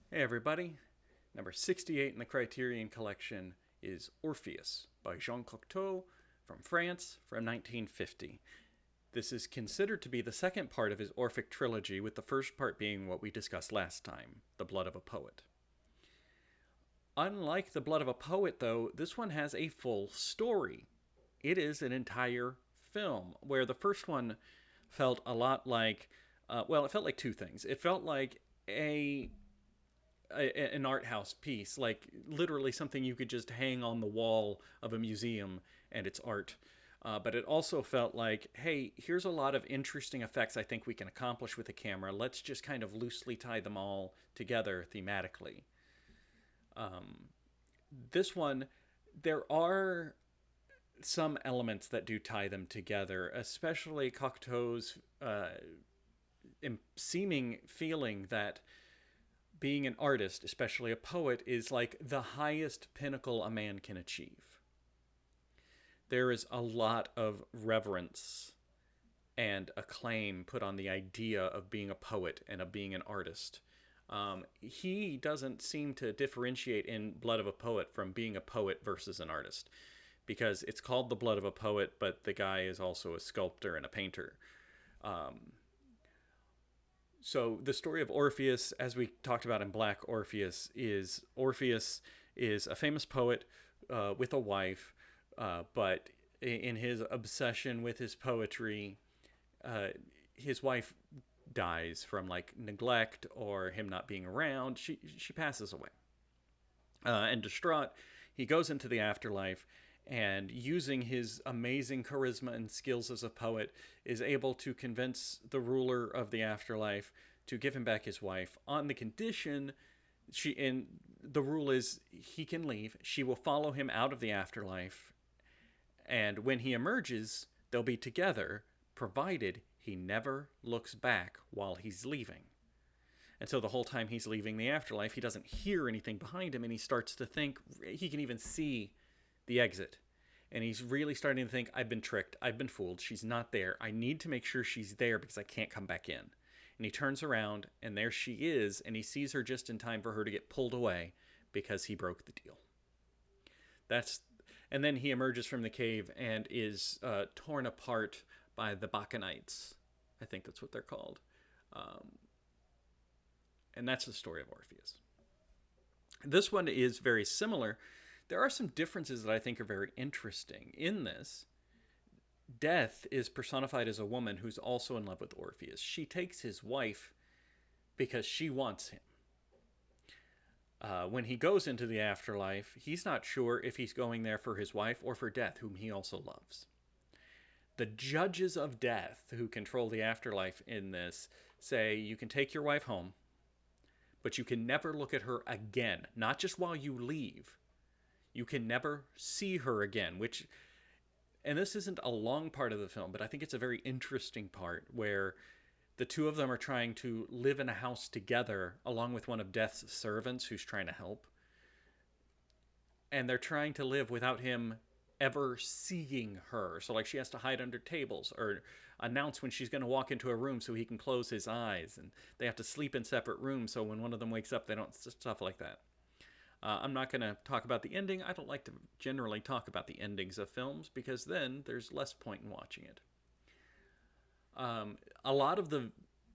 Hey everybody, number 68 in the Criterion Collection is Orpheus by Jean Cocteau from France from 1950. This is considered to be the second part of his Orphic trilogy, with the first part being what we discussed last time, The Blood of a Poet. Unlike The Blood of a Poet, though, this one has a full story. It is an entire film, where the first one felt a lot like, it felt like two things. It felt like an art house piece, like literally something you could just hang on the wall of a museum and it's art. But it also felt like, hey, here's a lot of interesting effects I think we can accomplish with a camera. Let's just kind of loosely tie them all together thematically. This one, there are some elements that do tie them together, especially Cocteau's seeming feeling that being an artist, especially a poet, is like the highest pinnacle a man can achieve. There is a lot of reverence and acclaim put on the idea of being a poet and of being an artist. He doesn't seem to differentiate in Blood of a Poet from being a poet versus an artist, because it's called The Blood of a Poet, but the guy is also a sculptor and a painter. So the story of Orpheus, as we talked about in Black Orpheus is a famous poet with a wife, but in his obsession with his poetry, uh, his wife dies from like neglect or him not being around. She passes away, and distraught, he goes into the afterlife, and using his amazing charisma and skills as a poet, is able to convince the ruler of the afterlife to give him back his wife on the condition she in the rule is he can leave. She will follow him out of the afterlife, and when he emerges, they'll be together, provided he never looks back while he's leaving. And so the whole time he's leaving the afterlife, he doesn't hear anything behind him, and he starts to think, he can even see the exit. And he's really starting to think, I've been tricked, I've been fooled, she's not there. I need to make sure she's there because I can't come back in. And he turns around, and there she is, and he sees her just in time for her to get pulled away because he broke the deal. That's and then he emerges from the cave and is torn apart by the Bacchanites. I think that's what they're called. Um, and that's the story of Orpheus. This one is very similar. There are some differences that I think are very interesting in this. Death is personified as a woman who's also in love with Orpheus. She takes his wife because she wants him. When he goes into the afterlife, he's not sure if he's going there for his wife or for Death, whom he also loves. The judges of death who control the afterlife in this say you can take your wife home, but you can never look at her again, not just while you leave. You can never see her again, which, and this isn't a long part of the film, but I think it's a very interesting part where the two of them are trying to live in a house together along with one of Death's servants who's trying to help. And they're trying to live without him ever seeing her. So, like, she has to hide under tables or announce when she's going to walk into a room so he can close his eyes. And they have to sleep in separate rooms so when one of them wakes up, they don't, stuff like that. I'm not going to talk about the ending. I don't like to generally talk about the endings of films because then there's less point in watching it. A lot of the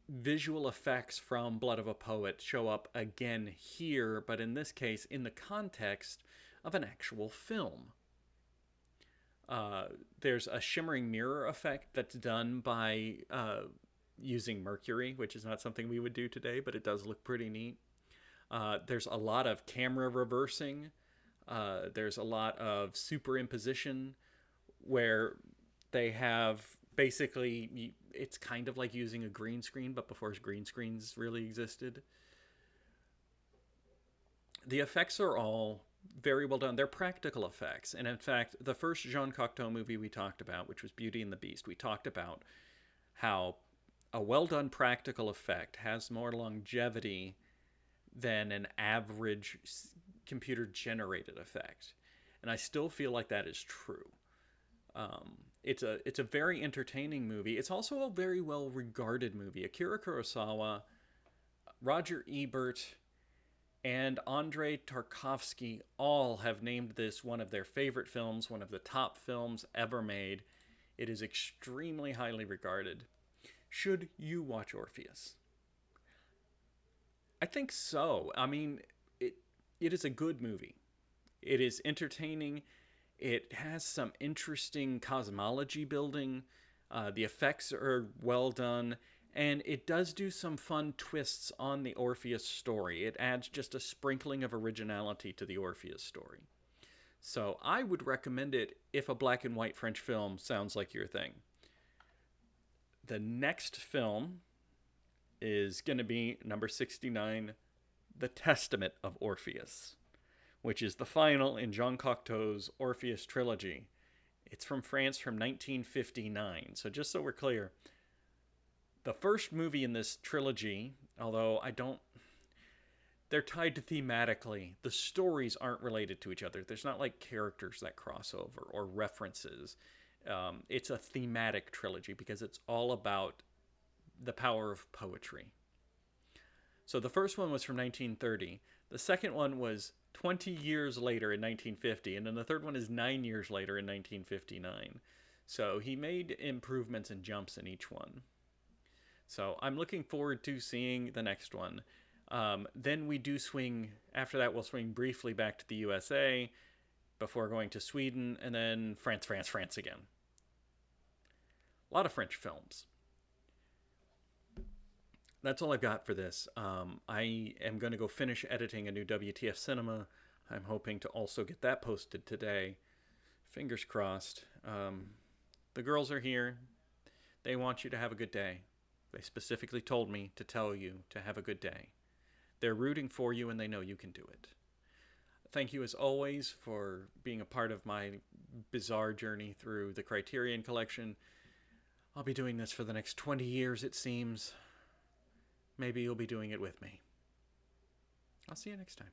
visual effects from Blood of a Poet show up again here, but in this case, in the context of an actual film. There's a shimmering mirror effect that's done by using mercury, which is not something we would do today, but it does look pretty neat. There's a lot of camera reversing. There's a lot of superimposition where they have basically, it's kind of like using a green screen, but before green screens really existed. The effects are all very well done. They're practical effects. And in fact, the first Jean Cocteau movie we talked about, which was Beauty and the Beast, we talked about how a well done practical effect has more longevity than an average computer generated effect. And I still feel like that is true. It's a very entertaining movie. It's also a very well regarded movie. Akira Kurosawa, Roger Ebert, and Andrei Tarkovsky all have named this one of their favorite films, one of the top films ever made. It is extremely highly regarded. Should you watch Orpheus? I think so. I mean, it it is a good movie. It is entertaining. It has some interesting cosmology building. The effects are well done, and it does do some fun twists on the Orpheus story. It adds just a sprinkling of originality to the Orpheus story. So I would recommend it if a black and white French film sounds like your thing. The next film is going to be number 69, The Testament of Orpheus, which is the final in Jean Cocteau's Orpheus trilogy. It's from France from 1959. So just so we're clear, the first movie in this trilogy, although I don't, they're tied thematically. The stories aren't related to each other. There's not like characters that cross over or references. It's a thematic trilogy because it's all about the power of poetry. So the first one was from 1930. The second one was 20 years later in 1950. And then the third one is 9 years later in 1959. So he made improvements and jumps in each one. So I'm looking forward to seeing the next one. Then we do swing, after that, we'll swing briefly back to the USA before going to Sweden and then France, France, France again. A lot of French films. That's all I've got for this. I am going to go finish editing a new WTF Cinema. I'm hoping to also get that posted today. Fingers crossed. The girls are here. They want you to have a good day. They specifically told me to tell you to have a good day. They're rooting for you and they know you can do it. Thank you as always for being a part of my bizarre journey through the Criterion Collection. I'll be doing this for the next 20 years, it seems. Maybe you'll be doing it with me. I'll see you next time.